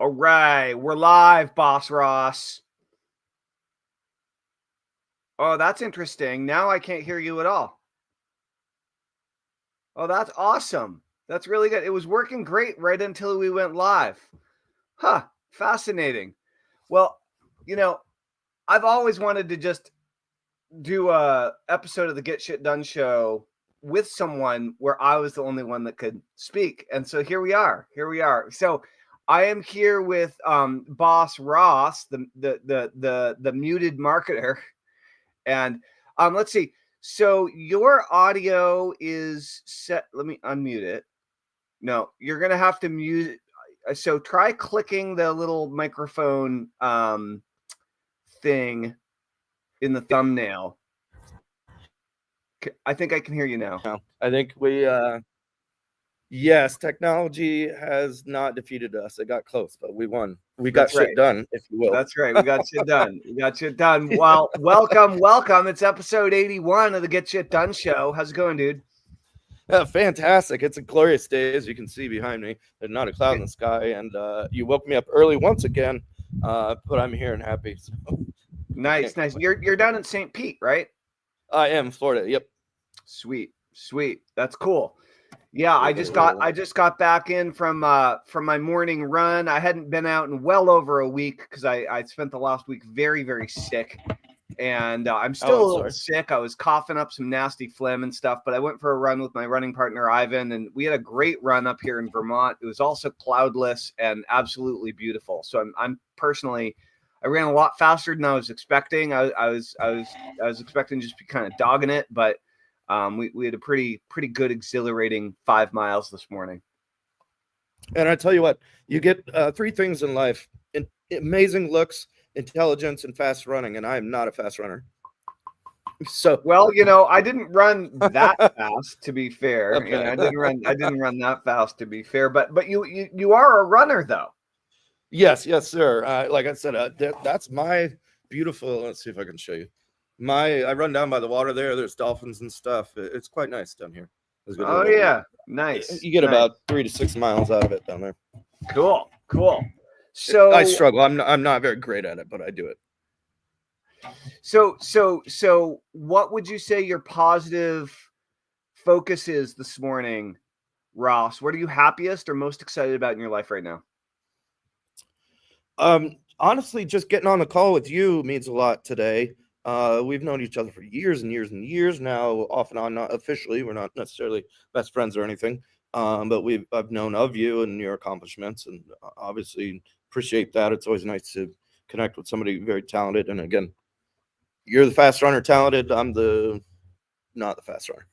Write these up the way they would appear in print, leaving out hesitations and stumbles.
All right, we're live, Boss Ross. Oh, that's interesting. Now I can't hear you at all. Oh, that's awesome. That's really good. It was working great right until we went live. Huh, fascinating. Well, I've always wanted to just do a episode of the Get Shit Done show with someone where I was the only one that could speak. And so here we are. So I am here with Boss Ross, the muted marketer. And let's see. So your audio is set. Let me unmute it. No, you're gonna have to mute. So try clicking the little microphone thing in the thumbnail. I think I can hear you now. I think yes, technology has not defeated us. It got close, but we won. We got shit done, if you will. That's right. We got shit done. Well, welcome. It's episode 81 of the Get Shit Done show. How's it going, dude? Yeah, fantastic. It's a glorious day, as you can see behind me. There's not a cloud in the sky, and you woke me up early once again, but I'm here and happy. So. Nice. You're down in St. Pete, right? I am, Florida. Yep. Sweet. That's cool. Yeah, I just got back in from my morning run. I hadn't been out in well over a week because I spent the last week very, very sick, and I'm still a little sick. I was coughing up some nasty phlegm and stuff, but I went for a run with my running partner Ivan, and we had a great run up here in Vermont. It was also cloudless and absolutely beautiful. So I'm personally, I ran a lot faster than I was expecting. I was expecting just to be kind of dogging it, but we had a pretty good, exhilarating 5 miles this morning. And I tell you what, you get three things in life: amazing looks, intelligence, and fast running. And I am not a fast runner. So well, I didn't run that fast, to be fair. Okay. I didn't run that fast, to be fair. But you are a runner, though. Yes, sir. Like I said, that's my beautiful. Let's see if I can show you. I run down by the water there. There's dolphins and stuff. It's quite nice down here. Oh yeah, nice. You get about 3 to 6 miles out of it down there. Cool. So I struggle. I'm not very great at it, but I do it. So what would you say your positive focus is this morning, Ross? What are you happiest or most excited about in your life right now? Honestly, just getting on the call with you means a lot today. We've known each other for years and years and years now, off and on, not officially. We're not necessarily best friends or anything, but I've known of you and your accomplishments, and obviously appreciate that. It's always nice to connect with somebody very talented. And again, you're the fast runner talented. I'm not the fast runner.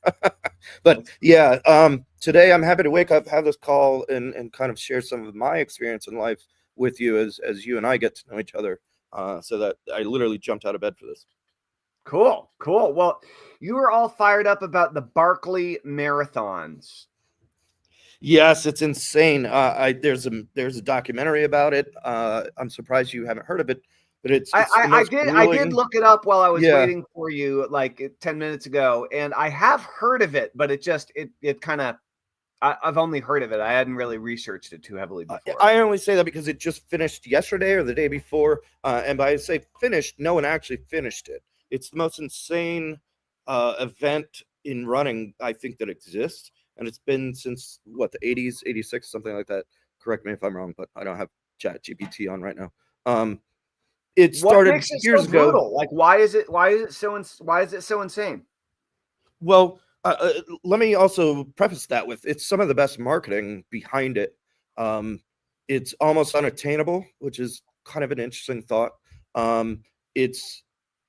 But yeah, today I'm happy to wake up, have this call, and kind of share some of my experience in life with you as you and I get to know each other. So that I literally jumped out of bed for this. Cool. Well, you were all fired up about the Barkley marathons. Yes, it's insane. There's a documentary about it. I'm surprised you haven't heard of it, but I did look it up while I was waiting for you like 10 minutes ago, and I have heard of it, but it kind of, I've only heard of it. I hadn't really researched it too heavily before. I only say that because it just finished yesterday or the day before, and by I say finished, no one actually finished it. It's the most insane event in running, I think, that exists. And it's been since, the 80s, 86, something like that. Correct me if I'm wrong, but I don't have ChatGPT on right now. It started years ago. Brutal? Like, why is it so insane? Well, let me also preface that with it's some of the best marketing behind it. It's almost unattainable, which is kind of an interesting thought.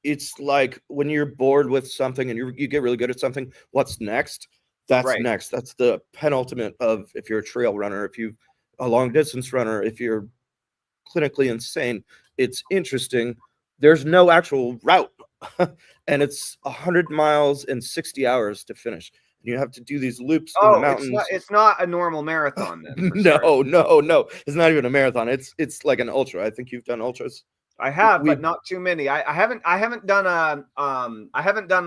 It's like when you're bored with something and you get really good at something, what's next? That's next. That's the penultimate of, if you're a trail runner, if you're a long distance runner, if you're clinically insane, it's interesting. There's no actual route. And it's 100 miles and 60 hours to finish. And you have to do these loops in the mountains. It's not a normal marathon then. No. It's not even a marathon. It's like an ultra. I think you've done ultras. I have, but not too many. I haven't done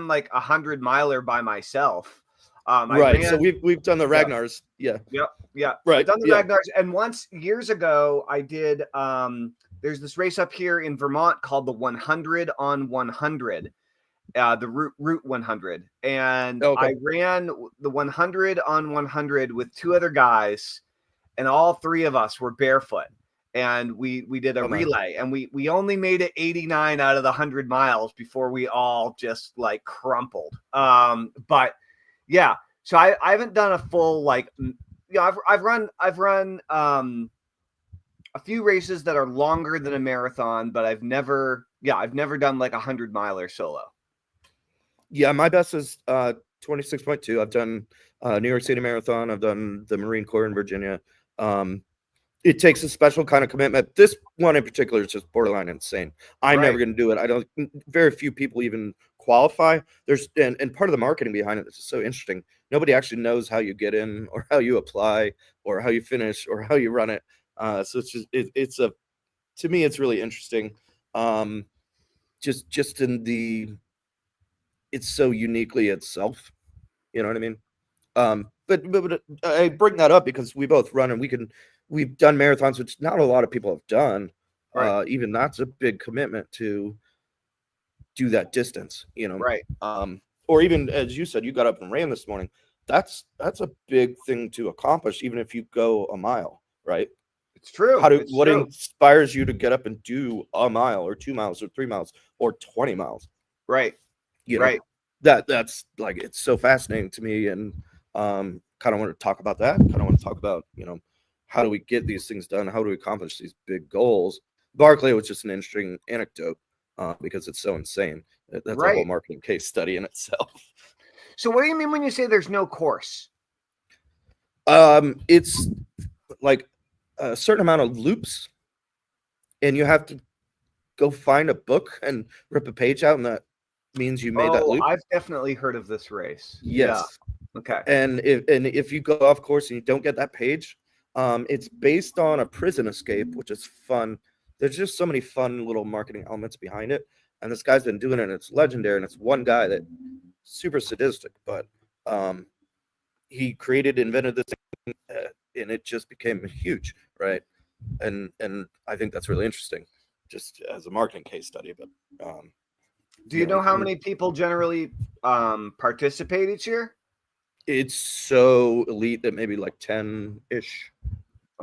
like 100 miler by myself. I Right. So ran. we've done the Yeah. Ragnars. Yeah. Yeah. I've Right. done the Yeah. Ragnars, and once years ago, I did. There's this race up here in Vermont called the 100 on 100, the Route 100, and Okay. I ran the 100 on 100 with two other guys, and all three of us were barefoot, and we did a Oh man. relay, and we only made it 89 out of the 100 miles before we all just like crumpled. But yeah, so I haven't done a full like, I've run a few races that are longer than a marathon, but I've never done like 100-miler solo. Yeah, my best is 26.2. I've done New York City Marathon. I've done the Marine Corps in Virginia. It takes a special kind of commitment. This one in particular is just borderline insane. I'm never Right. going to do it. I don't. Very few people even qualify. There's and part of the marketing behind it is so interesting. Nobody actually knows how you get in, or how you apply, or how you finish, or how you run it. So it's just it's a to me it's really interesting. Just in the it's so uniquely itself. You know what I mean? But I bring that up because we both run, and we've done marathons, which not a lot of people have done. Right. Even that's a big commitment to do that distance, you know. Right. Or even as you said, you got up and ran this morning. That's a big thing to accomplish, even if you go a mile, right? It's true. It's What true. inspires you to get up and do a mile or 2 miles or 3 miles or 20 miles? Right. You know, Right. that's like, it's so fascinating to me. And kind of want to talk about that. Kind of want to talk about, how do we get these things done? How do we accomplish these big goals? Barclay was just an interesting anecdote because it's so insane. That's a whole Right. marketing case study in itself. So what do you mean when you say there's no course? It's like a certain amount of loops, and you have to go find a book and rip a page out, and that means you made that Oh, loop. I've definitely heard of this race. Yeah. Yes. Okay. And if you go off course and you don't get that page, it's based on a prison escape, which is fun. There's just so many fun little marketing elements behind it, and this guy's been doing it, and it's legendary. And it's one guy that super sadistic, but he invented this thing, and it just became huge, right? And I think that's really interesting, just as a marketing case study. But Do you know how many people generally participate each year? it's so elite that maybe like 10-ish.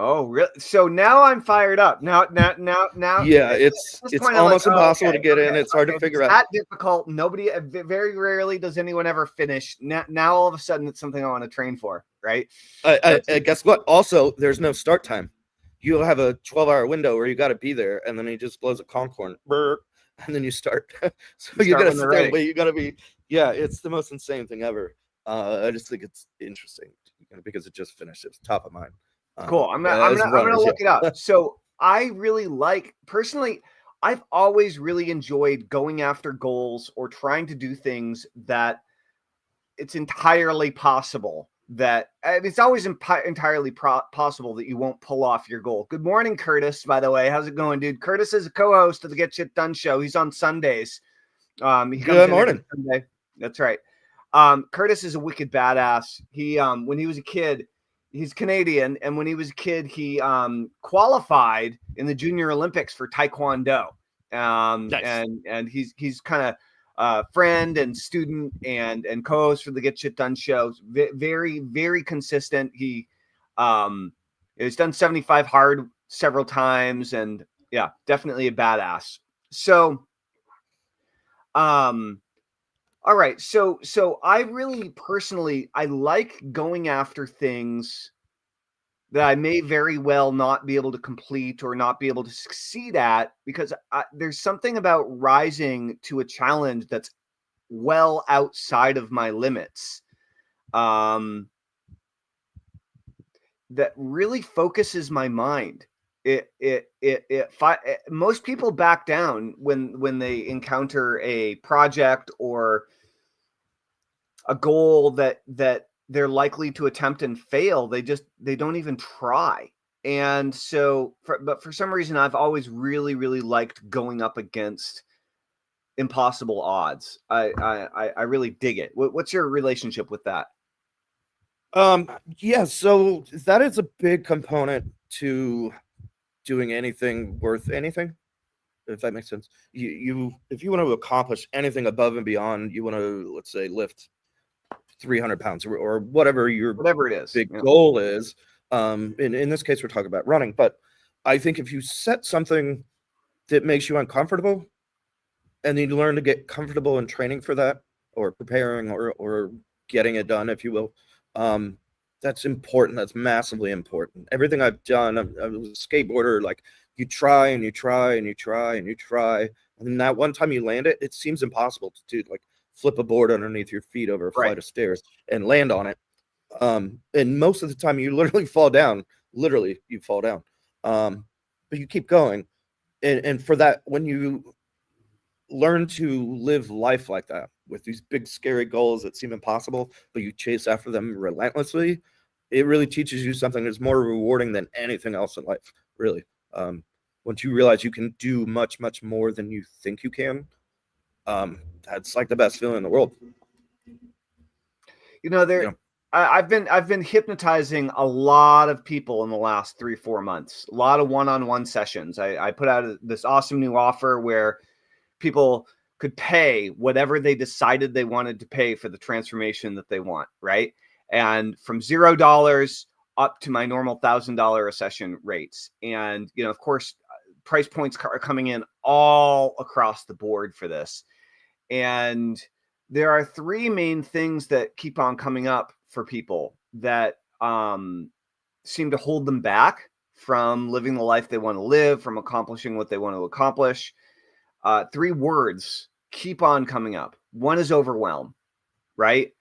Oh, really? So now I'm fired up. Now. Yeah, At it's this it's point, I'm like, almost impossible to get in. It's hard to figure It's out. that difficult. Nobody, very rarely does anyone ever finish. Now all of a sudden, it's something I want to train for, right? I guess what? Also, there's no start time. You'll have a 12-hour window where you got to be there, and then he just blows a concorn, and then you start. So you got to sit there and wait. You got to be. Yeah, it's the most insane thing ever. I just think it's interesting because it just finished. It's top of mind. Cool. I'm gonna look it up. So I really personally, I've always really enjoyed going after goals or trying to do things that it's entirely possible that it's always entirely possible that you won't pull off your goal. Good morning, Curtis. By the way, how's it going, dude? Curtis is a co-host of the Get Shit Done show. He's on Sundays. He comes Good morning. Sunday. That's right. Curtis is a wicked badass. He when he was a kid, he's Canadian, and when he was a kid, he qualified in the Junior Olympics for Taekwondo. Nice. And he's kind of friend and student and co-host for the Get Shit Done show. Very, very consistent. He's done 75 hard several times, and yeah, definitely a badass. So all right, so I really personally, I like going after things that I may very well not be able to complete or not be able to succeed at, because there's something about rising to a challenge that's well outside of my limits, that really focuses my mind. Most people back down when they encounter a project or a goal that they're likely to attempt and fail. They don't even try. And so, but for some reason, I've always really, really liked going up against impossible odds. I really dig it. What's your relationship with that? Yeah, so that is a big component to doing anything worth anything, if that makes sense. You if you want to accomplish anything above and beyond, you want to, let's say, lift 300 pounds or whatever your Whatever it is. big goal is. In this case, we're talking about running, but I think if you set something that makes you uncomfortable and then you learn to get comfortable in training for that or preparing or getting it done, if you will, that's important. That's massively important. Everything I've done, I was a skateboarder, like you try and you try and you try and you try, and then that one time you land it, it seems impossible to do, like flip a board underneath your feet over a Right. flight of stairs and land on it. And most of the time you literally fall down. Literally, you fall down. But you keep going. And for that, when you learn to live life like that with these big scary goals that seem impossible but you chase after them relentlessly, it really teaches you something that's more rewarding than anything else in life, really. Once you realize you can do much more than you think you can, that's like the best feeling in the world. I've been hypnotizing a lot of people in the last 3-4 months, a lot of one-on-one sessions. I put out this awesome new offer where people could pay whatever they decided they wanted to pay for the transformation that they want, right? And from $0 up to my normal $1,000 a session rates. And, of course, price points are coming in all across the board for this. And there are 3 main things that keep on coming up for people that seem to hold them back from living the life they want to live, from accomplishing what they want to accomplish. 3 words keep on coming up. One is overwhelm, right?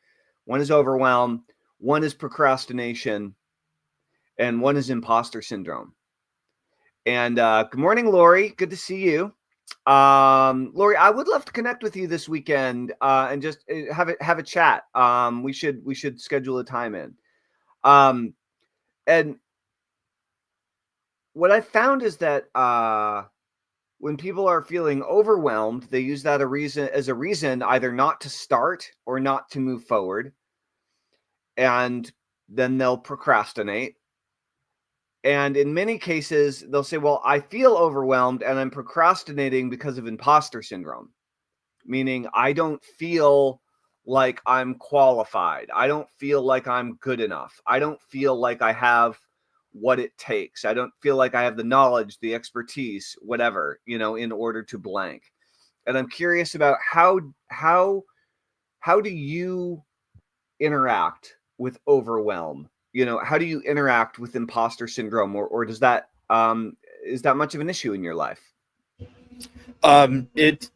One is overwhelm. One is procrastination. And one is imposter syndrome. And good morning, Lori. Good to see you. Lori, I would love to connect with you this weekend and just have a chat. We should schedule a time in. And what I found is that when people are feeling overwhelmed, they use that as a reason either not to start or not to move forward. And then they'll procrastinate. And in many cases, they'll say, well, I feel overwhelmed and I'm procrastinating because of imposter syndrome, meaning I don't feel like I'm qualified. I don't feel like I'm good enough. I don't feel like I have what it takes. I don't feel like I have the knowledge, the expertise, whatever, in order to blank. And I'm curious about how do you interact with overwhelm? How do you interact with imposter syndrome, or does that is that much of an issue in your life? It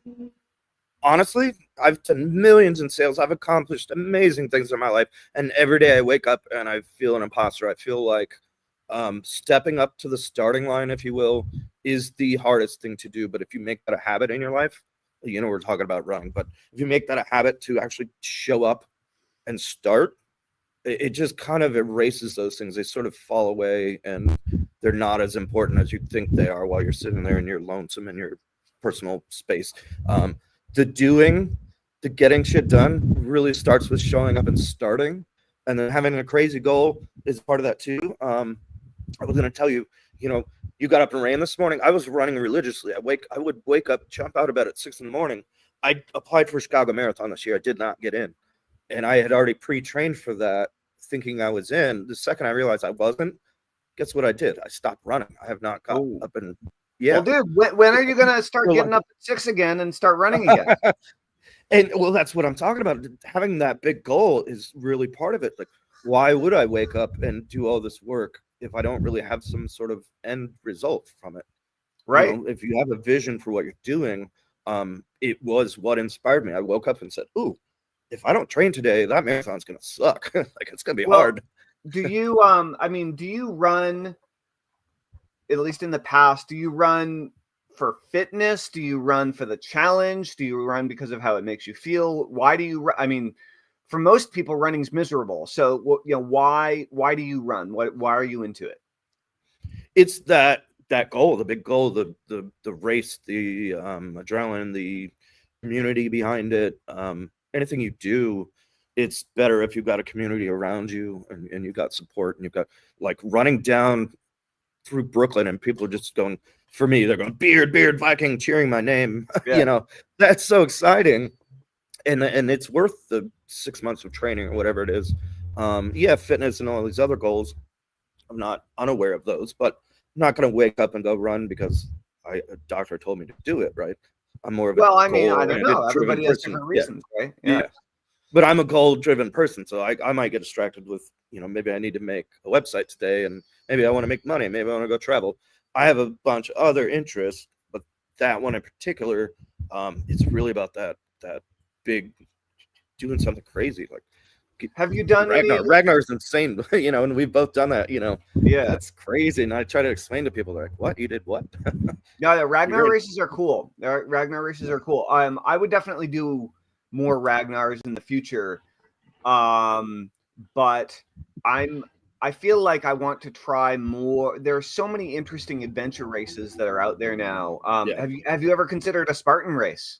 honestly, I've done millions in sales. I've accomplished amazing things in my life, and every day I wake up and I feel an imposter. I feel like stepping up to the starting line, if you will, is the hardest thing to do. But if you make that a habit in your life, we're talking about running, but if you make that a habit to actually show up and start, it just kind of erases those things. They sort of fall away and they're not as important as you think they are while you're sitting there and you're lonesome in your personal space. The getting shit done really starts with showing up and starting, and then having a crazy goal is part of that too. I was going to tell you, you got up and ran this morning. I was running religiously. I would wake up, jump out of bed at 6 a.m. I applied for Chicago Marathon this year. I did not get in. And I had already pre-trained for that, thinking I was in. The second I realized I wasn't, guess what I did? I stopped running. I have not got up and Well, dude, when are you going to start getting up at 6 again and start running again? And well, that's what I'm talking about. Having that big goal is really part of it. Like, why would I wake up and do all this work if I don't really have some sort of end result from it? Right. If you have a vision for what you're doing, it was what inspired me. I woke up and said, ooh, if I don't train today, that marathon's going to suck. Like, it's going to be hard. Do you, do you run, at least in the past, do you run for fitness? Do you run for the challenge? Do you run because of how it makes you feel? Why do you, for most people, running's miserable. So, why do you run? Why are you into it? It's that goal, the big goal, the race, the adrenaline, the community behind it. Anything you do it's better if you've got a community around you and you've got support, and you've got like running down through Brooklyn and people are just going, for me, they're going, beard, Viking, cheering my name. Yeah. That's so exciting. And it's worth the 6 months of training or whatever it is. Fitness and all these other goals, I'm not unaware of those, but I'm not going to wake up and go run because a doctor told me to do it, right? I'm more of a Well, I mean, I don't goal-oriented, know. driven Everybody has person. different reasons, right? Yeah. But I'm a goal-driven person, so I might get distracted with, maybe I need to make a website today, and maybe I want to make money, maybe I want to go travel. I have a bunch of other interests, but that one in particular, it's really about that big doing something crazy. Like, Have you done any? Ragnar is insane, and we've both done that. Yeah. That's crazy. And I try to explain to people, they're like, "What? You did what?" No, the Ragnar races are cool. Ragnar races are cool. I would definitely do more Ragnars in the future. But I feel like I want to try more. There are so many interesting adventure races that are out there now. Yeah. Have you ever considered a Spartan race?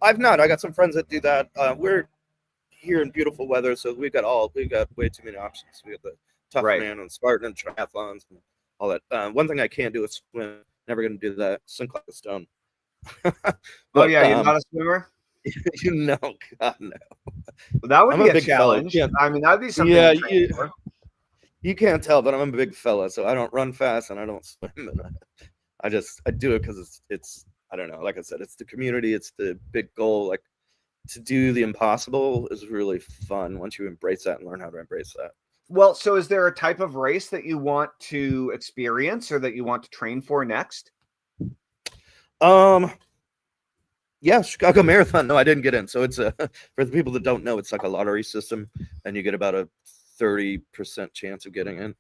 I've not. I got some friends that do that. We're here in beautiful weather, so we've got way too many options. We got the Tough Man and Spartan and triathlons and all that. One thing I can't do is swim. Never going to do that. Sink like a stone. But, you're not a swimmer? God no. Well, that would be a challenge. I mean, that'd be something. Yeah, you can't tell, but I'm a big fella, so I don't run fast and I don't swim. And I do it because it's I don't know. Like I said, it's the community. It's the big goal. Like, to do the impossible is really fun once you embrace that and learn how to embrace that. Well, so is there a type of race that you want to experience or that you want to train for next? Yeah, Chicago Marathon. No, I didn't get in. So it's for the people that don't know, it's like a lottery system, and you get about a 30% chance of getting in.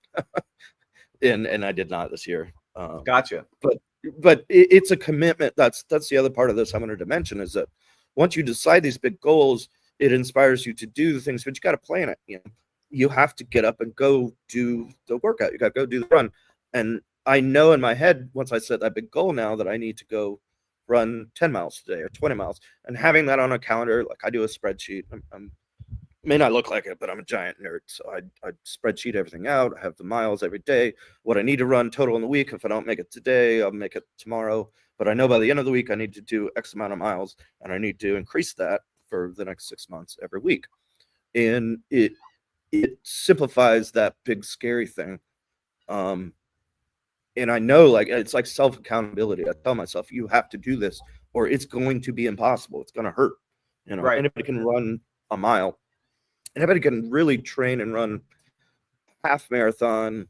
and I did not this year. Gotcha. But it's a commitment. That's the other part of this I wanted to mention, is that once you decide these big goals, it inspires you to do the things, but you got to plan it. You have to get up and go do the workout. You got to go do the run. And I know in my head, once I set that big goal now, that I need to go run 10 miles today or 20 miles, and having that on a calendar, like I do a spreadsheet. I'm may not look like it, but I'm a giant nerd. So I spreadsheet everything out. I have the miles every day, what I need to run total in the week. If I don't make it today, I'll make it tomorrow. But I know by the end of the week, I need to do X amount of miles, and I need to increase that for the next 6 months every week. And it simplifies that big scary thing. And I know, like, it's like self accountability. I tell myself, you have to do this, or it's going to be impossible. It's going to hurt. Right. Anybody can run a mile. Anybody can really train and run half marathon,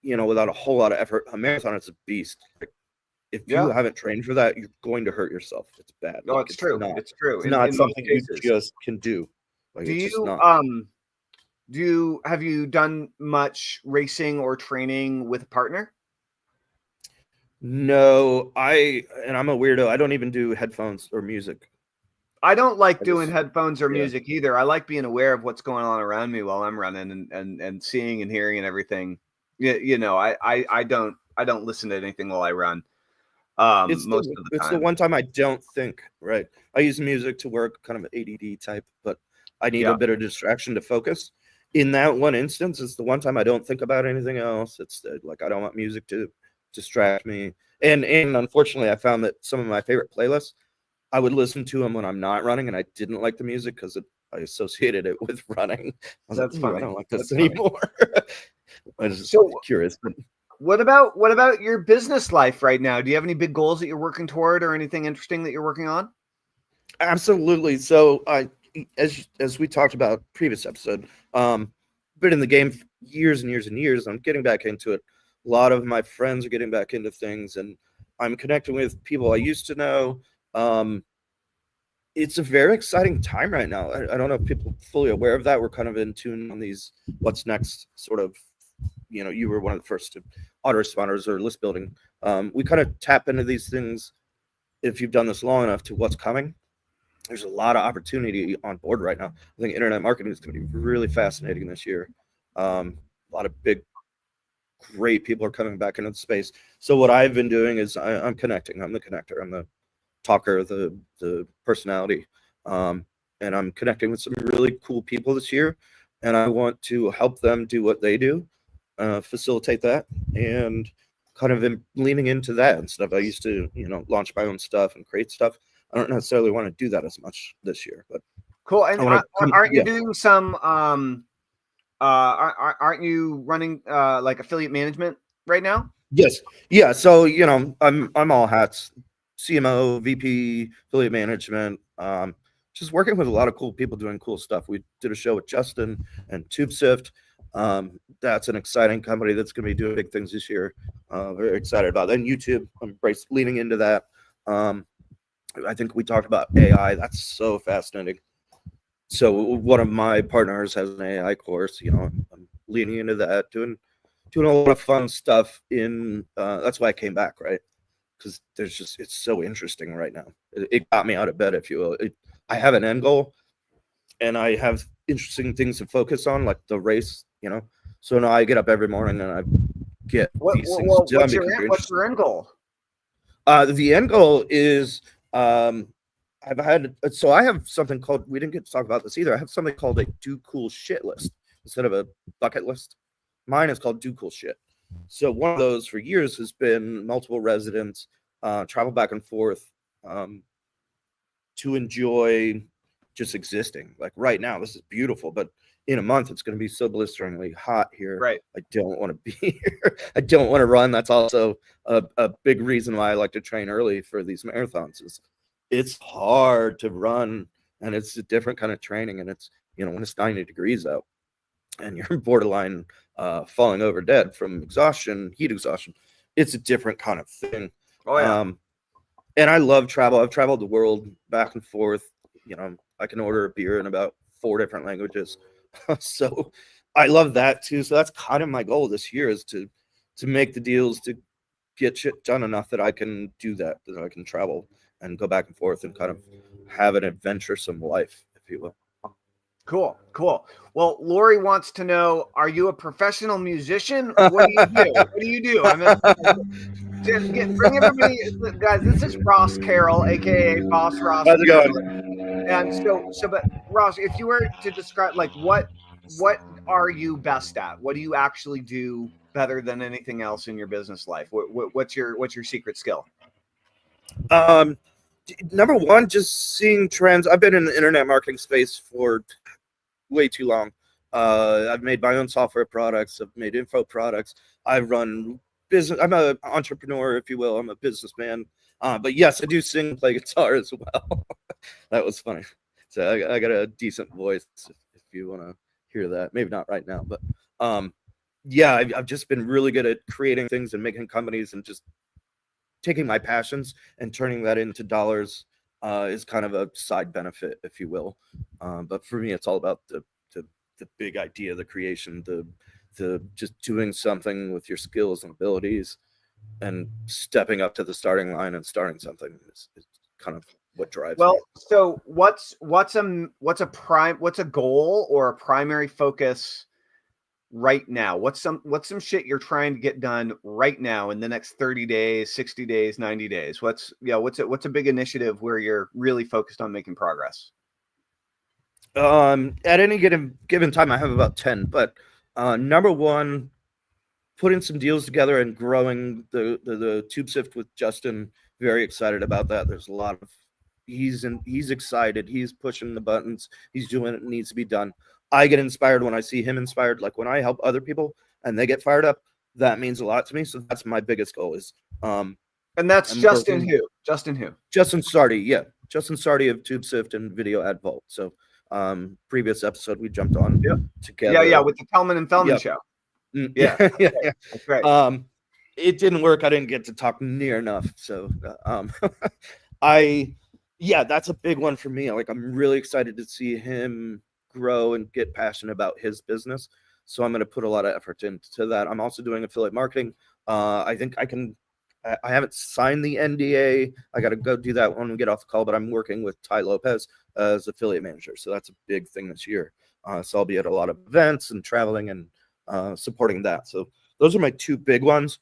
without a whole lot of effort. A marathon is a beast. Like, if you haven't trained for that, you're going to hurt yourself. It's bad. No, it's true. It's true. It's not something you just can do. Like, have you done much racing or training with a partner? No, I'm a weirdo. I don't even do headphones or music. I don't like doing headphones or music either. I like being aware of what's going on around me while I'm running and seeing and hearing and everything. I don't listen to anything while I run. Most of the time. It's the one time I don't think, right? I use music to work, kind of an ADD type, but I need a bit of distraction to focus. In that one instance, it's the one time I don't think about anything else. It's like, I don't want music to distract me. And unfortunately, I found that some of my favorite playlists, I would listen to them when I'm not running, and I didn't like the music because I associated it with running. That's funny. I don't like this anymore. I was just curious. But what about your business life right now? Do you have any big goals that you're working toward, or anything interesting that you're working on? Absolutely. So as we talked about previous episode, been in the game for years and years and years. I'm getting back into it. A lot of my friends are getting back into things, and I'm connecting with people I used to know. It's a very exciting time right now. I don't know if people are fully aware of that. We're kind of in tune on these what's next sort of, you were one of the first to autoresponders or list building. We kind of tap into these things, if you've done this long enough, to what's coming. There's a lot of opportunity on board right now. I think internet marketing is going to be really fascinating this year. A lot of big, great people are coming back into the space. So what I've been doing is I'm connecting. I'm the connector. I'm the talker, the personality. And and I'm connecting with some really cool people this year, and I want to help them do what they do, facilitate that, and kind of leaning into that and stuff. I used to, launch my own stuff and create stuff. I don't necessarily want to do that as much this year, but cool. And I want to. aren't you doing some? Aren't you running like affiliate management right now? Yes, yeah. So I'm all hats: CMO, VP, affiliate management. Just working with a lot of cool people doing cool stuff. We did a show with Justin and TubeSift. That's an exciting company that's going to be doing big things this year. Very excited about that. And YouTube, I'm leaning into that. I think we talked about AI. That's so fascinating. So one of my partners has an AI course. I'm leaning into that, doing a lot of fun stuff. That's why I came back, right? Because it's so interesting right now. It got me out of bed, if you will. I have an end goal, and I have interesting things to focus on, like the race. So now I get up every morning and I get these things done. What's your end goal? The end goal is I have something called, we didn't get to talk about this either. I have something called a do cool shit list instead of a bucket list. Mine is called do cool shit. So one of those for years has been multiple residents, travel back and forth, to enjoy just existing. Like right now, this is beautiful, but in a month, it's going to be so blisteringly hot here. Right. I don't want to be here. I don't want to run. That's also a big reason why I like to train early for these marathons. It's hard to run, and it's a different kind of training. And it's, when it's 90 degrees out and you're borderline falling over dead from exhaustion, heat exhaustion, it's a different kind of thing. Oh, yeah. And I love travel. I've traveled the world back and forth. I can order a beer in about 4 different languages. So I love that too. So that's kind of my goal this year, is to make the deals, to get shit done enough that I can do that I can travel and go back and forth and kind of have an adventuresome life, if you will. Cool. Well, Lori wants to know, are you a professional musician? What do you do? What do you do? I mean, bring everybody, guys. This is Ross Carrel, aka Boss Ross. How's it going? And but Ross, if you were to describe, like, what are you best at? What do you actually do better than anything else in your business life? What's your secret skill? Number one, just seeing trends. I've been in the internet marketing space for way too long. I've made my own software products. I've made info products. I run business. I'm an entrepreneur, if you will. I'm a businessman. But yes, I do sing and play guitar as well. That was funny. So I got a decent voice, if you want to hear that. Maybe not right now, but yeah, I've just been really good at creating things and making companies, and just taking my passions and turning that into dollars is kind of a side benefit, if you will. But for me, it's all about the big idea, the creation, the just doing something with your skills and abilities, and stepping up to the starting line and starting something is kind of what drives me. So what's a goal or a primary focus right now? What's some shit you're trying to get done right now in the next 30 days, 60 days, 90 days? What's a big initiative where you're really focused on making progress? At any given time, I have about 10, but number one, putting some deals together and growing the TubeSift with Justin. Very excited about that. There's a lot of, he's excited. He's pushing the buttons. He's doing what needs to be done. I get inspired when I see him inspired. Like when I help other people and they get fired up, that means a lot to me. So that's my biggest goal is, and that's Justin who? Justin Sardi. Yeah. Justin Sardi of TubeSift and Video Ad Vault. So previous episode we jumped on together. Yeah, with the Tellman and Tellman show. Yeah. That's right. It didn't work. I didn't get to talk near enough. So that's a big one for me. Like, I'm really excited to see him grow and get passionate about his business. So I'm going to put a lot of effort into that. I'm also doing affiliate marketing. I think I haven't signed the NDA. I got to go do that when we get off the call, but I'm working with Ty Lopez as affiliate manager. So that's a big thing this year. So I'll be at a lot of events and traveling and supporting that. So those are my 2 big ones.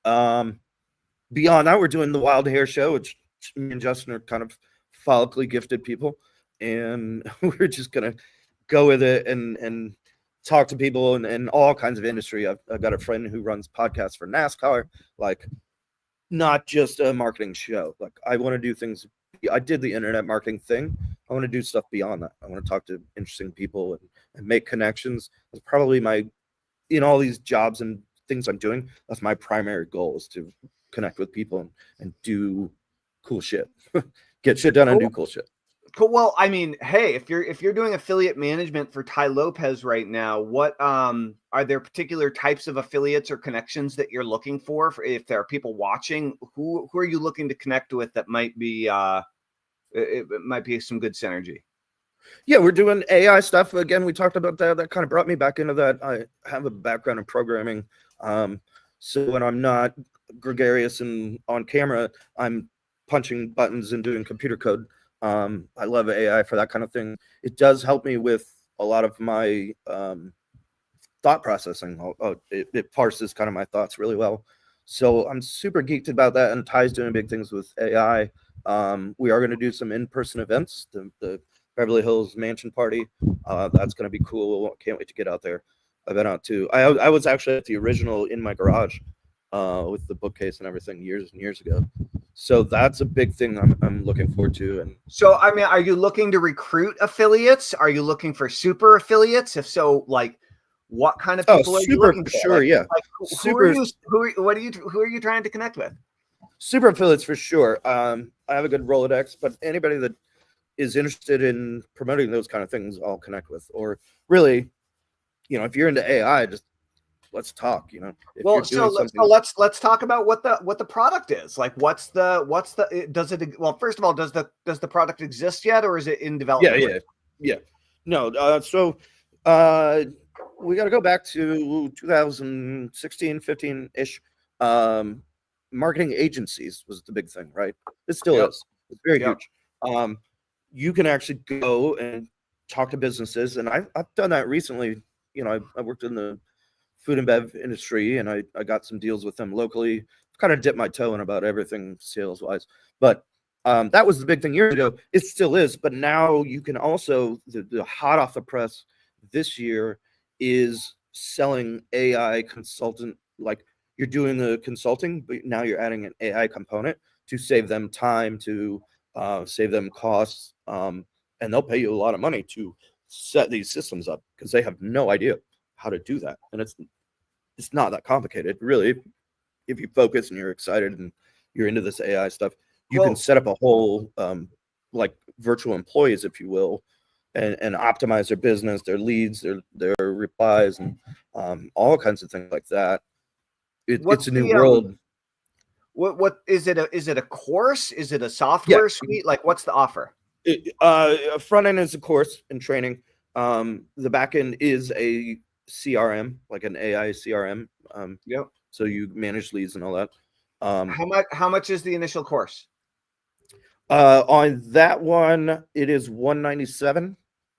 Beyond that, we're doing the Wild Hair Show, which me and Justin are kind of follically gifted people. and we're just gonna go with it and talk to people in all kinds of industry. I've got a friend who runs podcasts for NASCAR, like not just a marketing show. Like I want to do things. I did the internet marketing thing. I want to do stuff beyond that. I want to talk to interesting people and make connections. That's probably my, in all these jobs and things I'm doing, that's my primary goal, is to connect with people and do cool shit. Get shit done and do cool shit. Cool. Well, I mean, hey, if you're doing affiliate management for Ty Lopez right now, what are there particular types of affiliates or connections that you're looking for if there are people watching? Who are you looking to connect with that might be it might be some good synergy? Yeah, we're doing AI stuff again. We talked about that. That kind of brought me back into that. I have a background in programming, so when I'm not gregarious and on camera, I'm punching buttons and doing computer code. I love AI for that kind of thing. It does help me with a lot of my thought processing. It parses kind of my thoughts really well. So I'm super geeked about that. And Ty's doing big things with AI. We are going to do some in-person events. The Beverly Hills Mansion Party. That's going to be cool. Can't wait to get out there. I've been out too. I was actually at the original in my garage with the bookcase and everything years and years ago. So that's a big thing I'm looking forward to. And so, I mean, are you looking to recruit affiliates? Are you looking for super affiliates? If so, like, what kind of people are you looking for? Sure, like, yeah. Like, who are you? Who are you trying to connect with? Super affiliates for sure. I have a good Rolodex, but anybody that is interested in promoting those kind of things, I'll connect with. Or really, if you're into AI, just let's talk. Well, so let's talk about what the product is. Like, what's the does it? Well, first of all, does the product exist yet, or is it in development? Yeah. No, so we got to go back to 2016, 15 ish. Marketing agencies was the big thing, right? It still is. It's very huge. You can actually go and talk to businesses, and I've done that recently. I worked in the food and bev industry, and I got some deals with them locally. Kind of dipped my toe in about everything sales wise, but that was the big thing years ago. It still is, but now you can also, the hot off the press this year is selling AI consultant. Like, you're doing the consulting, but now you're adding an AI component to save them time, to save them costs, and they'll pay you a lot of money to set these systems up because they have no idea how to do that. And it's not that complicated, really. If you focus and you're excited and you're into this AI stuff, you can set up a whole like virtual employees, if you will, and optimize their business, their leads, their replies, and all kinds of things like that. It's a new world. What is it? Is it a course? Is it a software suite? Like, what's the offer? Front end is a course and training. The back end is a CRM, like an AI CRM. So you manage leads and all that. How much is the initial course? On that one, it is $197.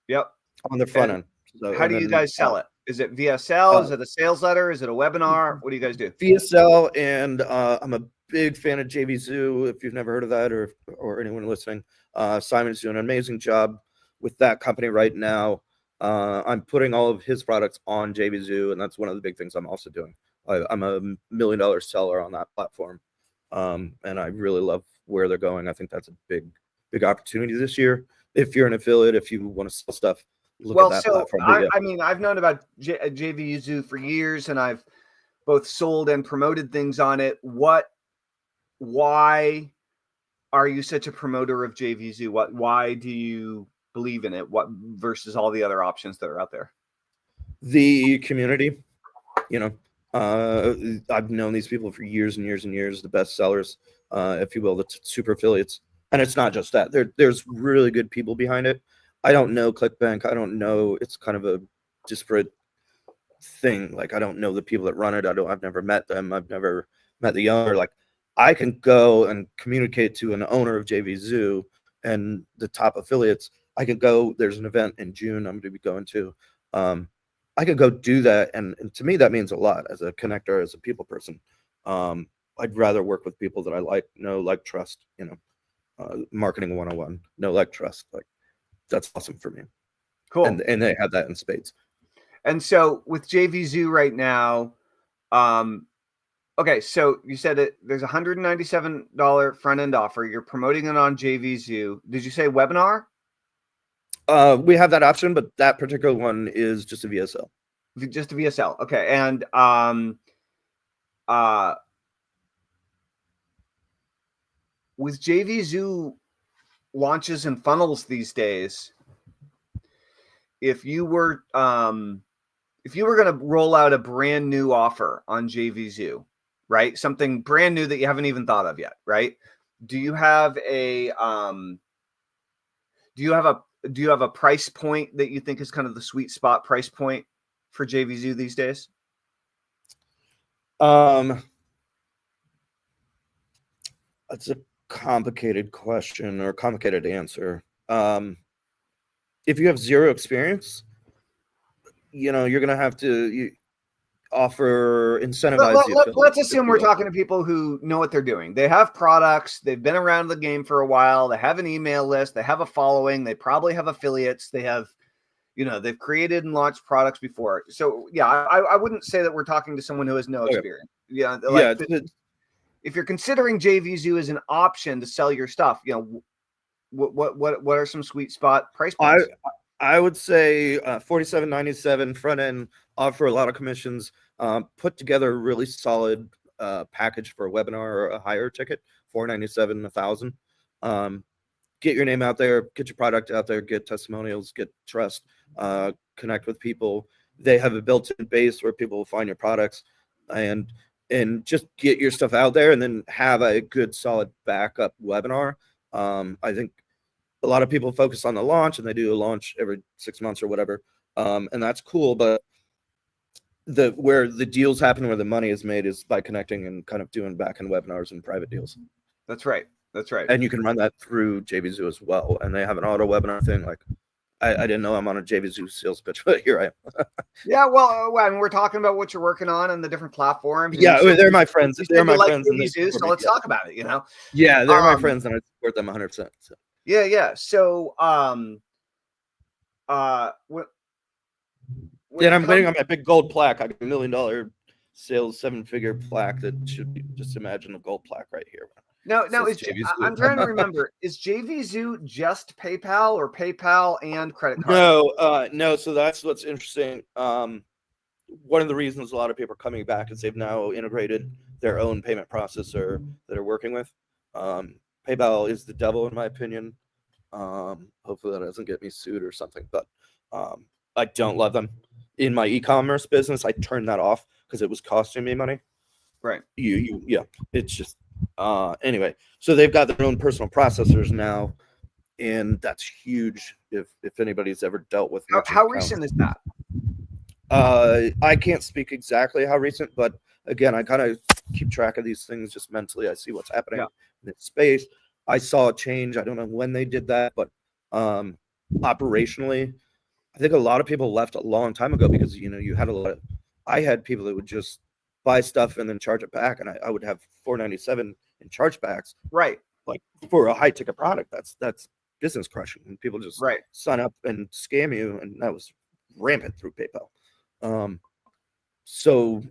Yep. On the front end. So, how do you guys sell it? Is it via sell? Is it a sales letter? Is it a webinar? What do you guys do? Via sell, and I'm a big fan of JVZoo. If you've never heard of that, or anyone listening, Simon's doing an amazing job with that company right now. I'm putting all of his products on JVZoo, and that's one of the big things I'm also doing. I'm a $1 million seller on that platform, and I really love where they're going. I think that's a big opportunity this year. If you're an affiliate, if you want to sell stuff, look at that platform. I mean, I've known about JVZoo for years, and I've both sold and promoted things on it. Why are you such a promoter of JVZoo? Why do you believe in it? What versus all the other options that are out there? The community, I've known these people for years and years and years, the best sellers, if you will, the super affiliates. And it's not just that. There's really good people behind it. I don't know ClickBank. I don't know. It's kind of a disparate thing. Like, I don't know the people that run it. I've never met them. I've never met the owner. Like, I can go and communicate to an owner of JVZoo and the top affiliates. I could go, there's an event in June I'm going to be going to. I could go do that. And to me, that means a lot as a connector, as a people person. I'd rather work with people that I like, know, like, trust, marketing 101, know, like, trust. Like, that's awesome for me. Cool. And they have that in spades. And so with JVZoo right now, okay, so you said there's a $197 front end offer. You're promoting it on JVZoo. Did you say webinar? We have that option, but that particular one is just a VSL. Just a VSL. Okay. And with JVZoo launches and funnels these days, if you were going to roll out a brand new offer on JVZoo, right? Something brand new that you haven't even thought of yet, right? Do you have a price point that you think is kind of the sweet spot price point for JVZoo these days? That's a complicated question or complicated answer. If you have zero experience, you're going to have to offer incentivize. Let's assume we're talking to people who know what they're doing. They have products. They've been around the game for a while. They have an email list. They have a following. They probably have affiliates. They have, they've created and launched products before. So yeah, I wouldn't say that we're talking to someone who has no experience. Yeah. If you're considering JVZoo as an option to sell your stuff, what are some sweet spot price points? I would say $47.97 front end, offer a lot of commissions, put together a really solid package for a webinar or a higher ticket, $497, $1,000. Get your name out there, get your product out there, get testimonials, get trust, connect with people. They have a built-in base where people will find your products, and just get your stuff out there, and then have a good solid backup webinar. I think a lot of people focus on the launch, and they do a launch every 6 months or whatever. And that's cool, but where the deals happen, where the money is made, is by connecting and kind of doing back-end webinars and private deals. That's right. And you can run that through JVZoo as well. And they have an auto webinar thing. Like, I didn't know I'm on a JVZoo sales pitch, but here I am. Yeah, well, we're talking about what you're working on and the different platforms. Yeah, they're my friends. They're my friends. JVZoo, so let's talk about it. Yeah, they're my friends, and I support them 100%. So. Yeah. So, and I'm waiting on my big gold plaque. I got $1 million sales 7-figure plaque that should be, just imagine a gold plaque right here. No, I'm trying to remember. Is JVZoo just PayPal or PayPal and credit card? No. So that's what's interesting. One of the reasons a lot of people are coming back is they've now integrated their own payment processor that they're working with. PayPal is the devil, in my opinion. Hopefully that doesn't get me sued or something, but I don't love them. In my e-commerce business, I turned that off because it was costing me money. Right. Yeah. It's just anyway. So they've got their own personal processors now, and that's huge. If anybody's ever dealt with how recent is that? I can't speak exactly how recent, but again, I kind of keep track of these things just mentally. I see what's happening in space. I saw a change. I don't know when they did that, but operationally, I think a lot of people left a long time ago because you had I had people that would just buy stuff and then charge it back, and I would have $497 in chargebacks. Right. Like for a high ticket product, that's business crushing, and people just sign up and scam you, and that was rampant through PayPal. So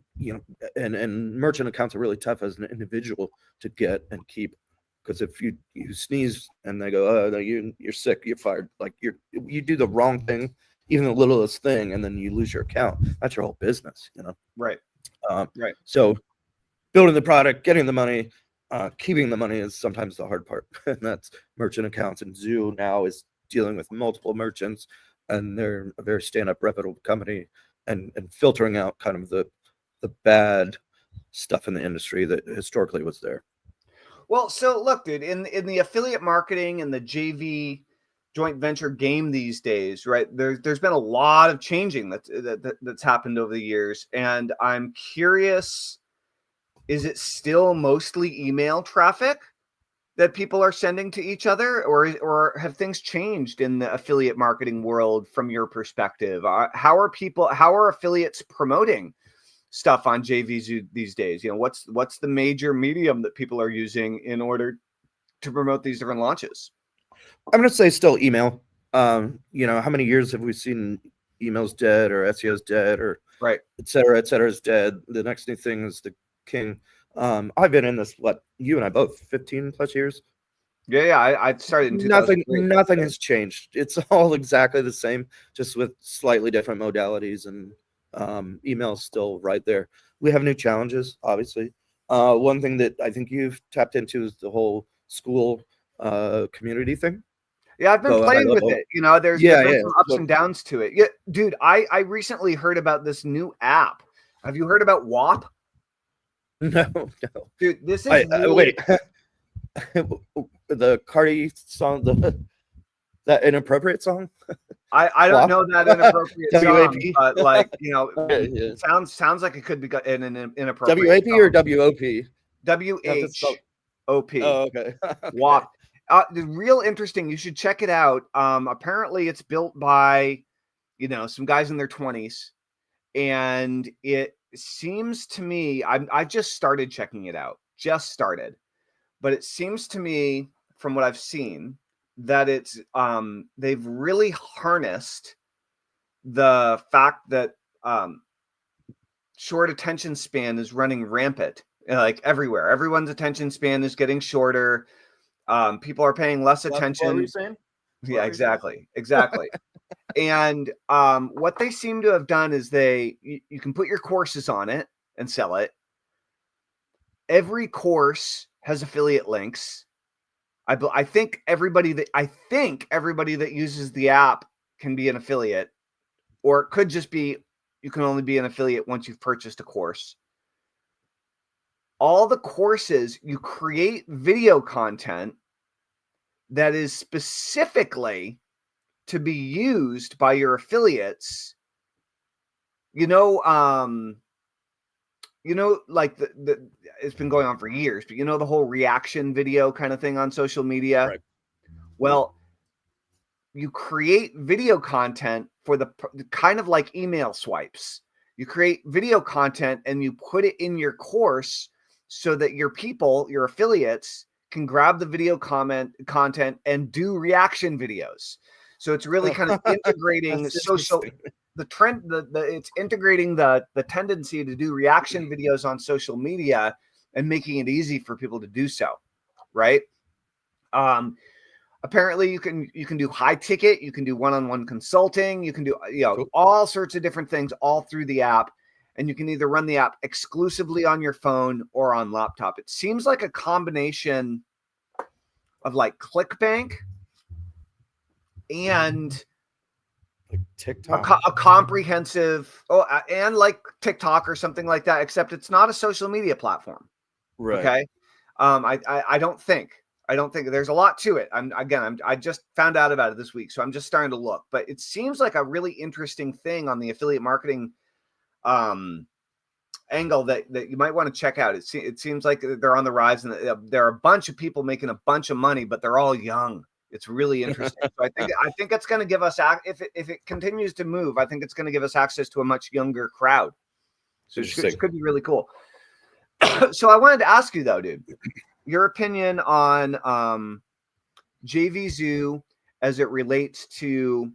and merchant accounts are really tough as an individual to get and keep, because if you sneeze and they go, oh, you're sick, you're fired, like you do the wrong thing, even the littlest thing, and then you lose your account. That's your whole business, Right. Right. So building the product, getting the money, keeping the money is sometimes the hard part. And that's merchant accounts. And Zoo now is dealing with multiple merchants, and they're a very stand-up, reputable company, and filtering out kind of the bad stuff in the industry that historically was there. Well, so look, dude, in the affiliate marketing and the JV joint venture game these days, right? There's been a lot of changing that's happened over the years, and I'm curious, is it still mostly email traffic that people are sending to each other, or have things changed in the affiliate marketing world from your perspective? How are affiliates promoting stuff on JVZoo these days? What's the major medium that people are using in order to promote these different launches? I'm going to say still email. How many years have we seen emails dead or SEO's dead or Right. et cetera is dead. The next new thing is the king. I've been in this, you and I both, 15 plus years. Yeah. I started in 2003. Nothing has changed. It's all exactly the same, just with slightly different modalities, and email's still right there. We have new challenges, obviously. One thing that I think you've tapped into is the whole school community thing. Yeah, I've been Go playing with it. There's been some ups and downs to it. Yeah, dude, I recently heard about this new app. Have you heard about WAP? No. Dude, this is wait. The Cardi song, that inappropriate song. I don't know that inappropriate song, but it sounds like it could be an inappropriate. WAP or WOP? WHOP. Oh, okay. WAP. The real interesting. You should check it out. Apparently, it's built by, some guys in their 20s, and it seems to me. I just started checking it out. But it seems to me, from what I've seen, that it's they've really harnessed the fact that short attention span is running rampant, like everywhere. Everyone's attention span is getting shorter. People are paying less attention. What were you saying? Yeah, exactly. And what they seem to have done is you can put your courses on it and sell it. Every course has affiliate links. I think everybody that uses the app can be an affiliate, or it could just be you can only be an affiliate once you've purchased a course. All the courses, you create video content that is specifically to be used by your affiliates. Like it's been going on for years, but the whole reaction video kind of thing on social media. Right. Well, you create video content for the kind of like email swipes. You create video content and you put it in your course so that your affiliates can grab the video content and do reaction videos. So it's really kind of integrating social. The trend, it's integrating the tendency to do reaction videos on social media and making it easy for people to do so, right? Apparently, you can do high ticket, you can do one-on-one consulting, you can do cool. All sorts of different things all through the app, and you can either run the app exclusively on your phone or on laptop. It seems like a combination of like ClickBank and like TikTok, a comprehensive, and like TikTok or something like that, except it's not a social media platform. Right. Okay. I don't think there's a lot to it. I just found out about it this week, so I'm just starting to look, but it seems like a really interesting thing on the affiliate marketing angle that you might want to check out. It seems like they're on the rise, and there are a bunch of people making a bunch of money, but they're all young. It's really interesting. So I think it's going to give us, if it continues to move, I think it's going to give us access to a much younger crowd. So it could be really cool. So I wanted to ask you though, dude, your opinion on JVZoo as it relates to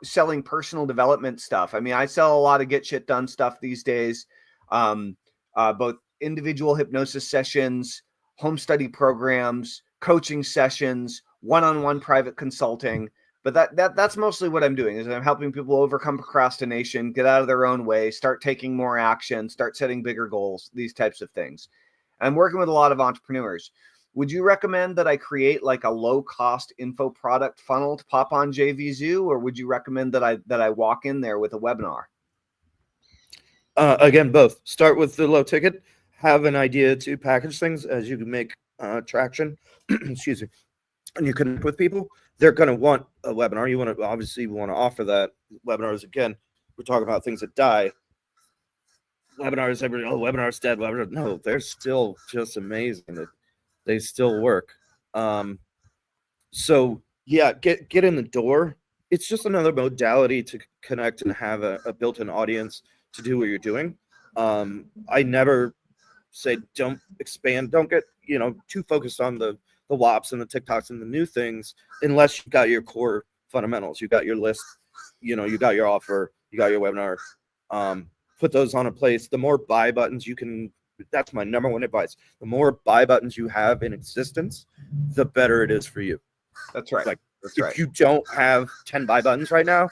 selling personal development stuff. I mean, I sell a lot of get shit done stuff these days, both individual hypnosis sessions, home study programs, coaching sessions, one-on-one private consulting. But that's mostly what I'm doing, is I'm helping people overcome procrastination, get out of their own way, start taking more action, start setting bigger goals, these types of things. I'm working with a lot of entrepreneurs. Would you recommend that I create like a low-cost info product funnel to pop on JVZoo, or would you recommend that I walk in there with a webinar? Again, both. Start with the low ticket. Have an idea to package things as you can make traction. Excuse me. And you connect with people. They're going to want a webinar. You want to offer that. Webinars, again, we're talking about things that die. Webinars, webinars dead. Webinars. No, they're still just amazing. They still work. So yeah, get in the door. It's just another modality to connect and have a built-in audience to do what you're doing. I never say don't expand, don't get too focused on the WAPs and the TikToks and the new things unless you've got your core fundamentals. You got your list, you got your offer, you got your webinar. Put those on a place. The more buy buttons you can, that's my number one advice. The more buy buttons you have in existence, the better it is for you. That's right. Like, That's if right. you don't have 10 buy buttons right now,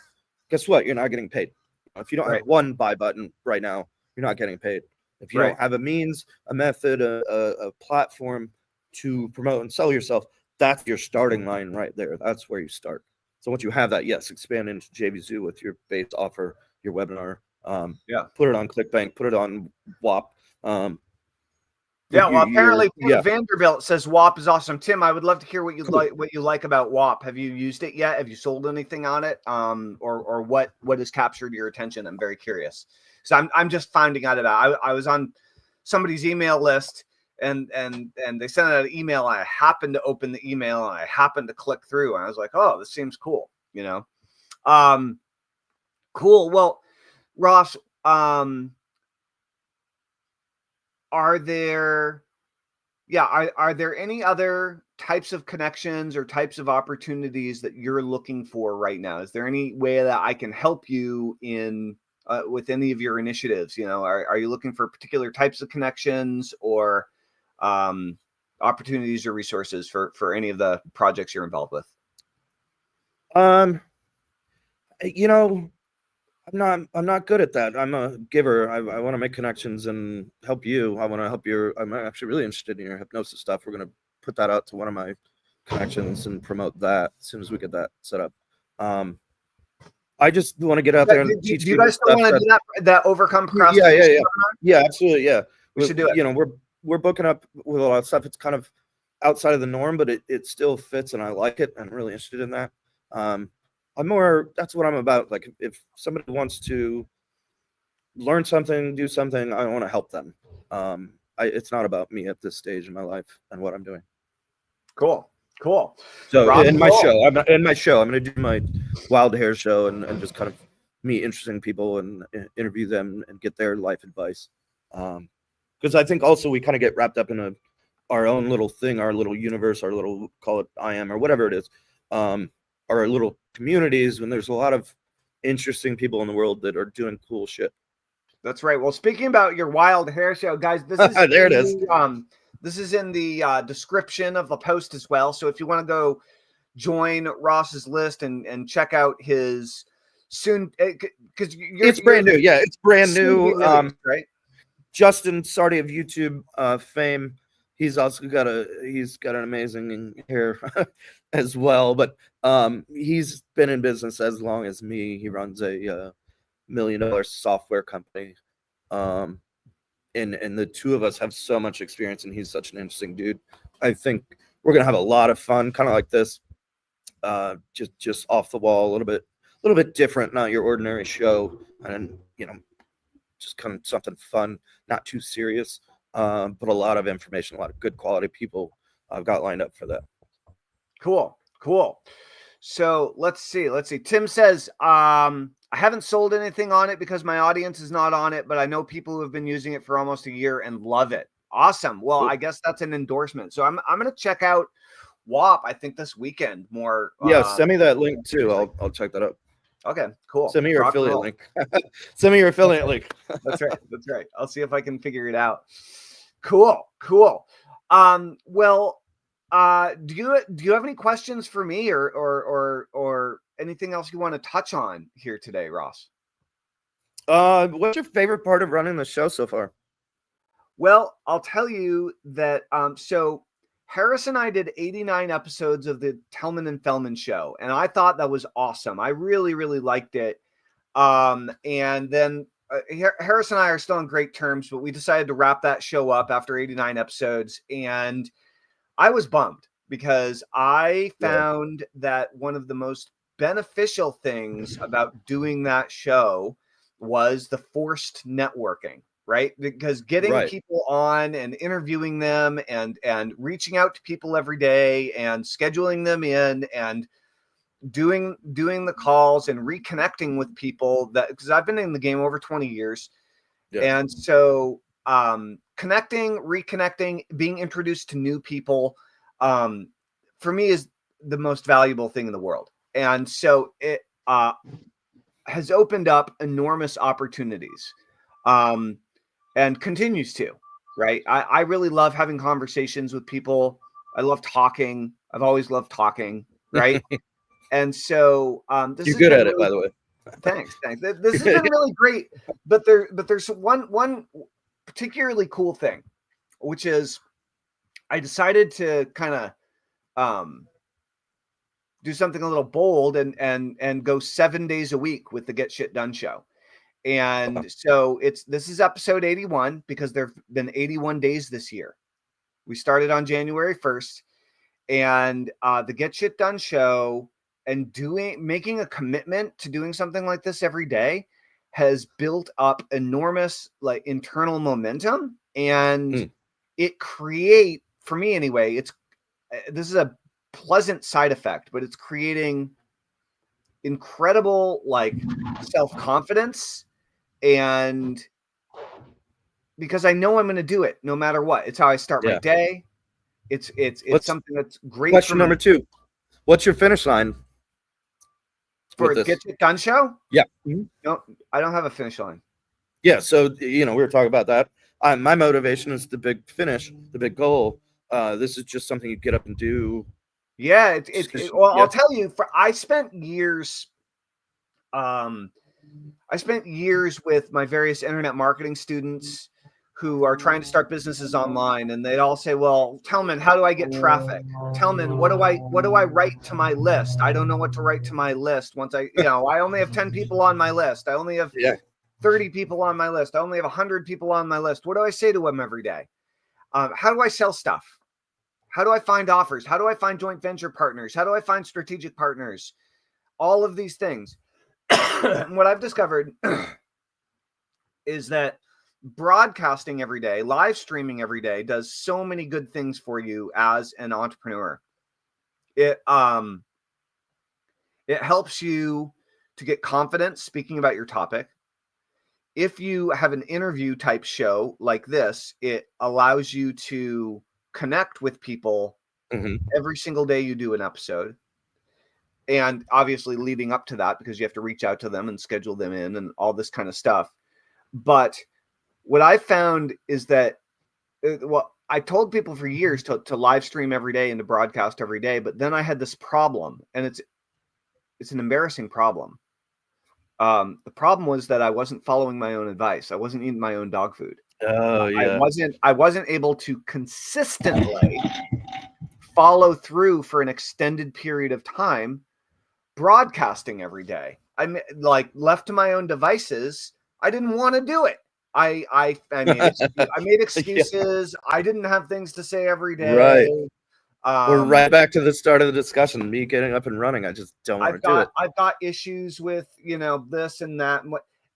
guess what? You're not getting paid. If you don't have one buy button right now, you're not getting paid. If you don't have a means, a method, a platform to promote and sell yourself, that's your starting line right there. That's where you start. So once you have that, yes, expand into JVZoo with your base offer, your webinar. Put it on ClickBank, put it on WAP. Apparently Tim Vanderbilt says WAP is awesome. Tim, I would love to hear what you like about WAP. Have you used it yet? Have you sold anything on it? Or what has captured your attention? I'm very curious. So I'm just finding out about. I was on somebody's email list and they sent out an email. I happened to open the email and I happened to click through and I was like, oh, this seems cool. Cool. Well, Ross, are there any other types of connections or types of opportunities that you're looking for right now? Is there any way that I can help you in with any of your initiatives? Are you looking for particular types of connections or opportunities or resources for any of the projects you're involved with? I'm not good at that. I'm a giver. I want to make connections and help you. I want to help I'm actually really interested in your hypnosis stuff. We're going to put that out to one of my connections and promote that as soon as we get that set up. I just want to get out there and teach people. Do you guys still want to do that overcome procrastination? Yeah, absolutely. Yeah. We should do it. We're booking up with a lot of stuff. It's kind of outside of the norm, but it still fits and I like it. I'm really interested in that. That's what I'm about. Like if somebody wants to learn something, do something, I want to help them. It's not about me at this stage in my life and what I'm doing. Cool. So in my show, I'm going to do my wild hair show and just kind of meet interesting people and interview them and get their life advice. Because I think also we kind of get wrapped up in our own little thing, our little universe, our little, call it I am or whatever it is. Our little communities when there's a lot of interesting people in the world that are doing cool shit. That's right. Well, speaking about your wild hair show, guys, this is there it is. This is in the description of the post as well. So if you want to go join Ross's list and check out his soon, because it's brand new. Yeah, it's brand new. Right. Justin Sardi of YouTube fame. He's also got an amazing hair as well, but he's been in business as long as me. He runs a $1 million software company. And the two of us have so much experience and he's such an interesting dude. I think we're going to have a lot of fun, kind of like this, just off the wall, a little bit different, not your ordinary show. And, just kind of something fun, not too serious. But a lot of information, a lot of good quality people I've got lined up for that. Cool. So let's see. Tim says, I haven't sold anything on it because my audience is not on it, but I know people who have been using it for almost a year and love it. Awesome. Well, cool. I guess that's an endorsement. So I'm going to check out WAP, I think this weekend more. Yeah. Send me that link too. I'll check that out. Okay, cool. Send me your affiliate link. Send me your affiliate link. That's right. I'll see if I can figure it out. Cool. Well, do you have any questions for me or anything else you want to touch on here today, Ross? What's your favorite part of running the show so far? Well, I'll tell you that so Harris and I did 89 episodes of the Tellman and Tellman show, and I thought that was awesome. I really, really liked it. And then Harris and I are still on great terms, but we decided to wrap that show up after 89 episodes. And I was bummed because I found that one of the most beneficial things about doing that show was the forced networking. Right? Because getting people on and interviewing them and reaching out to people every day and scheduling them in and doing the calls and reconnecting with people because I've been in the game over 20 years. Yeah. And so connecting, reconnecting, being introduced to new people for me is the most valuable thing in the world. And so it has opened up enormous opportunities, and continues to, right? I really love having conversations with people. I love talking. I've always loved talking, right? And so this You're has good been at it, really, by the way. thanks. This has been really great. But there's one particularly cool thing, which is I decided to kind of do something a little bold and go 7 days a week with the Get Shit Done show. And so this is episode 81 because there've been 81 days this year. We started on January 1st, and the Get Shit Done show and making a commitment to doing something like this every day has built up enormous like internal momentum, and it create, for me anyway, this is a pleasant side effect, but it's creating incredible like self-confidence, and because I know I'm going to do it no matter what. It's how I start my day. It's something that's great. Question number 2. What's your finish line for Get It Done show? Yeah. No, I don't have a finish line. Yeah, so we were talking about that. My motivation is the big finish, the big goal. This is just something you get up and do. Yeah, well, I'll tell you. I spent years with my various internet marketing students who are trying to start businesses online, and they'd all say, "Well, Tellman, how do I get traffic? Tellman, what do I write to my list? I don't know what to write to my list. Once I only have 10 people on my list. I only have 30 people on my list. I only have 100 people on my list. What do I say to them every day? How do I sell stuff? How do I find offers? How do I find joint venture partners? How do I find strategic partners? All of these things." What I've discovered is that broadcasting every day, live streaming every day does so many good things for you as an entrepreneur. It helps you to get confidence speaking about your topic. If you have an interview type show like this, it allows you to connect with people every single day you do an episode. And obviously leading up to that, because you have to reach out to them and schedule them in and all this kind of stuff. But what I found is that, I told people for years to live stream every day and to broadcast every day. But then I had this problem, and it's an embarrassing problem. The problem was that I wasn't following my own advice. I wasn't eating my own dog food. Oh, yeah. I wasn't able to consistently follow through for an extended period of time broadcasting every day. I'm like, left to my own devices, I didn't want to do it. I made excuses. I didn't have things to say every day. Right. We're right back to the start of the discussion. Me getting up and running. I just don't want to do it. I've got issues with this and that,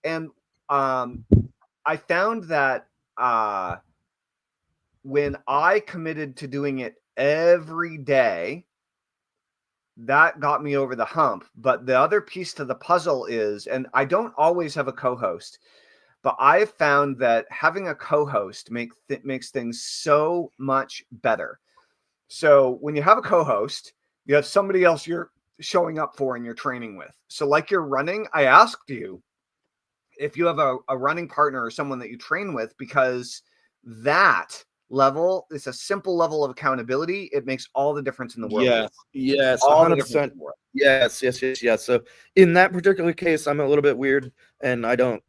and I found that when I committed to doing it every day, that got me over the hump. But the other piece to the puzzle is, and I don't always have a co-host, but I've found that having a co-host makes things so much better. So when you have a co-host, you have somebody else you're showing up for and you're training with. So like you're running, I asked you if you have a running partner or someone that you train with, because that level is a simple level of accountability. It makes all the difference in the world. Yes, 100%. Yes. So in that particular case, I'm a little bit weird, and I don't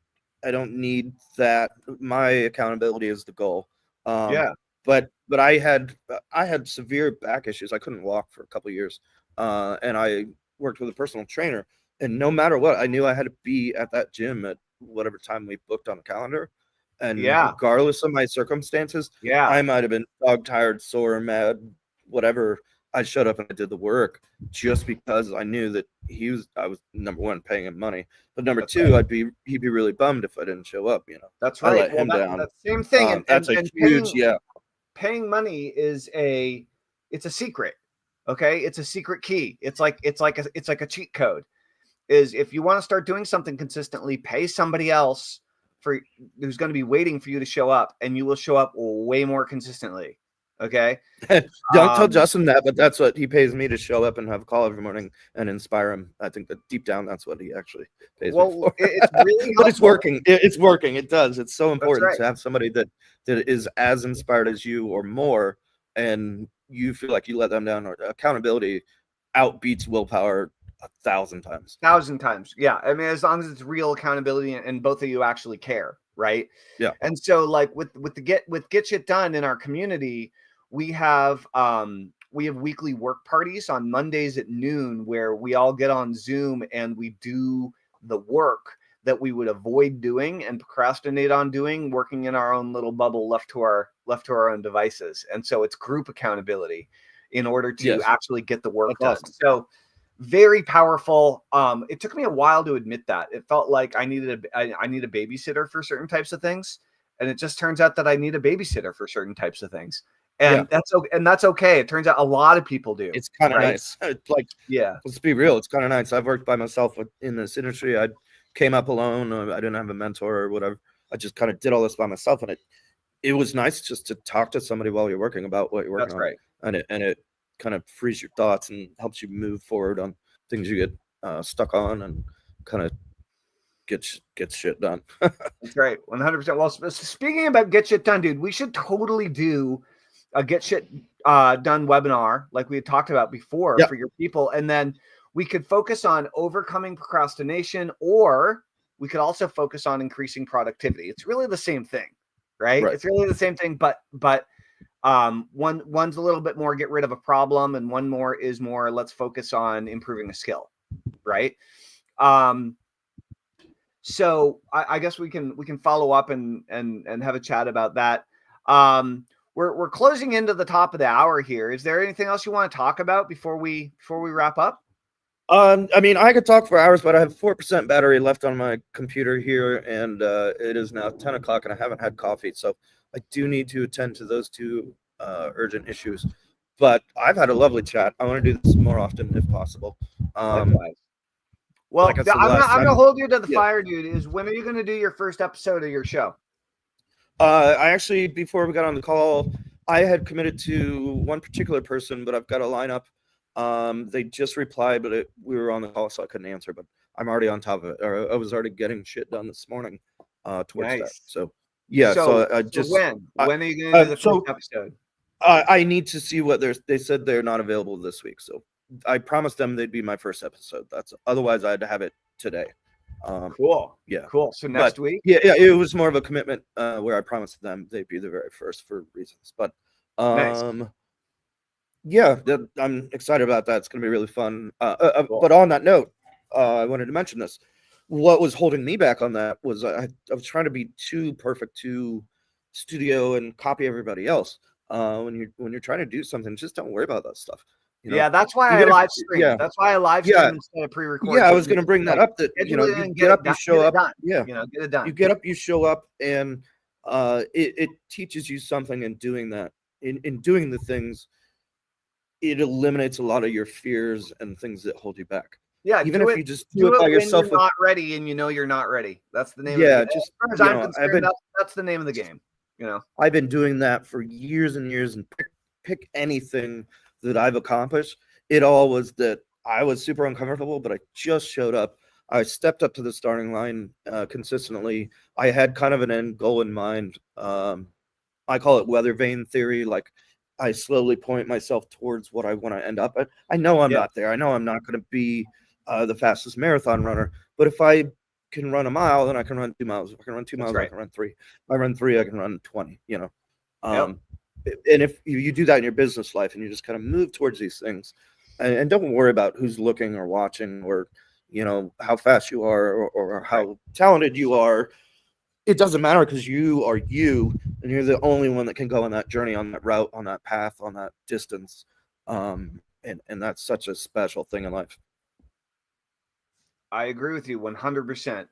need that. My accountability is the goal. But I had severe back issues. I couldn't walk for a couple of years, and I worked with a personal trainer. And no matter what, I knew I had to be at that gym at whatever time we booked on the calendar. And regardless of my circumstances, I might have been dog tired, sore, mad, whatever. I showed up and I did the work just because I knew that I was number one, paying him money, but number two, he'd be really bummed if I didn't show up. That's right. I let him down. That's the same thing. That's a huge paying money is it's a secret. Okay, it's a secret key. It's like a cheat code. Is if you want to start doing something consistently, pay somebody else who's going to be waiting for you to show up, and you will show up way more consistently. Okay. Don't tell Justin that, but that's what he pays me to show up and have a call every morning and inspire him. I think that deep down, that's what he actually pays me for. It's really but it's helpful. working. It's working. It does. It's so important right. to have somebody that is as inspired as you or more, and you feel like you let them down. Or accountability outbeats willpower 1,000 times. 1,000 times. Yeah. I mean, as long as it's real accountability and both of you actually care, right? Yeah. And so like with Get Shit Done in our community, we have weekly work parties on Mondays at noon where we all get on Zoom and we do the work that we would avoid doing and procrastinate on doing, working in our own little bubble left to our own devices. And so it's group accountability in order to actually get the work done. So very powerful. It took me a while to admit that. It felt like I need a babysitter for certain types of things. And it just turns out that I need a babysitter for certain types of things. And that's okay. It turns out a lot of people do. It's kind of nice. It's like, let's be real. It's kind of nice. I've worked by myself in this industry. I came up alone. I didn't have a mentor or whatever. I just kind of did all this by myself. And it was nice just to talk to somebody while you're working about what you're working on. Right. And it kind of frees your thoughts and helps you move forward on things you get stuck on and kind of get shit done. That's right. 100%. Well, speaking about Get Shit Done, dude, we should totally do a Get Shit Done webinar like we had talked about before for your people. And then we could focus on overcoming procrastination, or we could also focus on increasing productivity. It's really the same thing, right? It's really the same thing, but one's a little bit more get rid of a problem, and one more is more let's focus on improving a skill, right? So I guess we can follow up and have a chat about that. We're closing into the top of the hour here. Is there anything else you want to talk about before we wrap up? I mean, I could talk for hours, but I have 4% battery left on my computer here, and it is now 10 o'clock, and I haven't had coffee, so I do need to attend to those two urgent issues. But I've had a lovely chat. I want to do this more often if possible. Well, like I'm gonna hold you to the fire, dude. Is when are you gonna do your first episode of your show? I actually, before we got on the call, I had committed to one particular person, but I've got a lineup. They just replied, but we were on the call, so I couldn't answer. But I'm already on top of it. Or I was already getting shit done this morning towards that. So yeah. So I just when are you gonna do the first episode? I need to see what they said they're not available this week. So I promised them they'd be my first episode. Otherwise I'd have it today. Cool. Yeah. Cool. So next week? Yeah. It was more of a commitment where I promised them they'd be the very first for reasons. But yeah, I'm excited about that. It's going to be really fun. Cool. But on that note, I wanted to mention this. What was holding me back on that was I was trying to be too perfect to studio and copy everybody else. When you're trying to do something, just don't worry about that stuff. You know? Yeah, that's why I live stream. Yeah. That's why I live stream instead of pre-record. Yeah, I was going to bring that up. That you get up, you show up. Yeah, get it done. You get up, you show up, and it teaches you something in doing that. In doing the things, it eliminates a lot of your fears and things that hold you back. Yeah, even if you just do it by yourself. You're not ready, and you know you're not ready. That's the name. Yeah, of the game. just as far as I'm concerned, that's the name of the game. You know, I've been doing that for years and years, and pick anything that I've accomplished. It all was that I was super uncomfortable, but I just showed up. I stepped up to the starting line consistently. I had kind of an end goal in mind. I call it weather vane theory. Like I slowly point myself towards what I want to end up at. I know I'm not there. I know I'm not going to be the fastest marathon runner, but if I can run a mile, then I can run 2 miles. If I can run 2 miles, I can run 3. If I run 3, I can run 20, you know? And if you do that in your business life and you just kind of move towards these things and don't worry about who's looking or watching or, you know, how fast you are or how talented you are, it doesn't matter because you are you and you're the only one that can go on that journey, on that route, on that path, on that distance. And that's such a special thing in life. I agree with you 100%.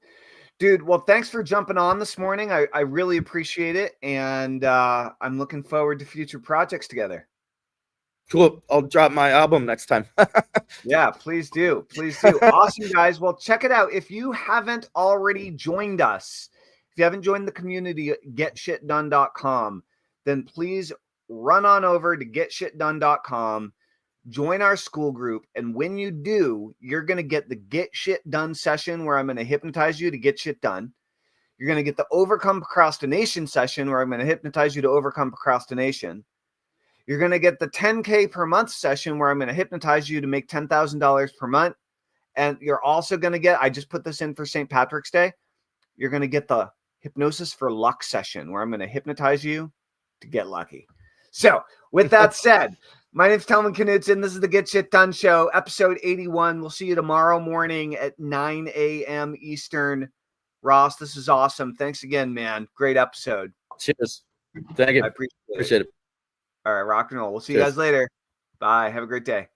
Dude, well, thanks for jumping on this morning. I really appreciate it. And I'm looking forward to future projects together. Cool. I'll drop my album next time. Yeah, please do. Please do. Awesome, guys. Well, check it out. If you haven't already joined us, if you haven't joined the community at getshitdone.com, then please run on over to getshitdone.com, join our school group. And when you do, you're going to get the Get Shit Done session where I'm going to hypnotize you to get shit done. You're going to get the Overcome Procrastination session where I'm going to hypnotize you to overcome procrastination. You're going to get the 10K per month session where I'm going to hypnotize you to make $10,000 per month. And you're also going to get, I just put this in for St. Patrick's Day, you're going to get the Hypnosis for Luck session where I'm going to hypnotize you to get lucky. So with that said, my name's Tellman Knudsen. This is the Get Shit Done Show, episode 81. We'll see you tomorrow morning at 9 a.m. Eastern. Ross, this is awesome. Thanks again, man. Great episode. Cheers. Thank you. I appreciate it. it. All right, rock and roll. We'll see you guys later. Bye. Have a great day.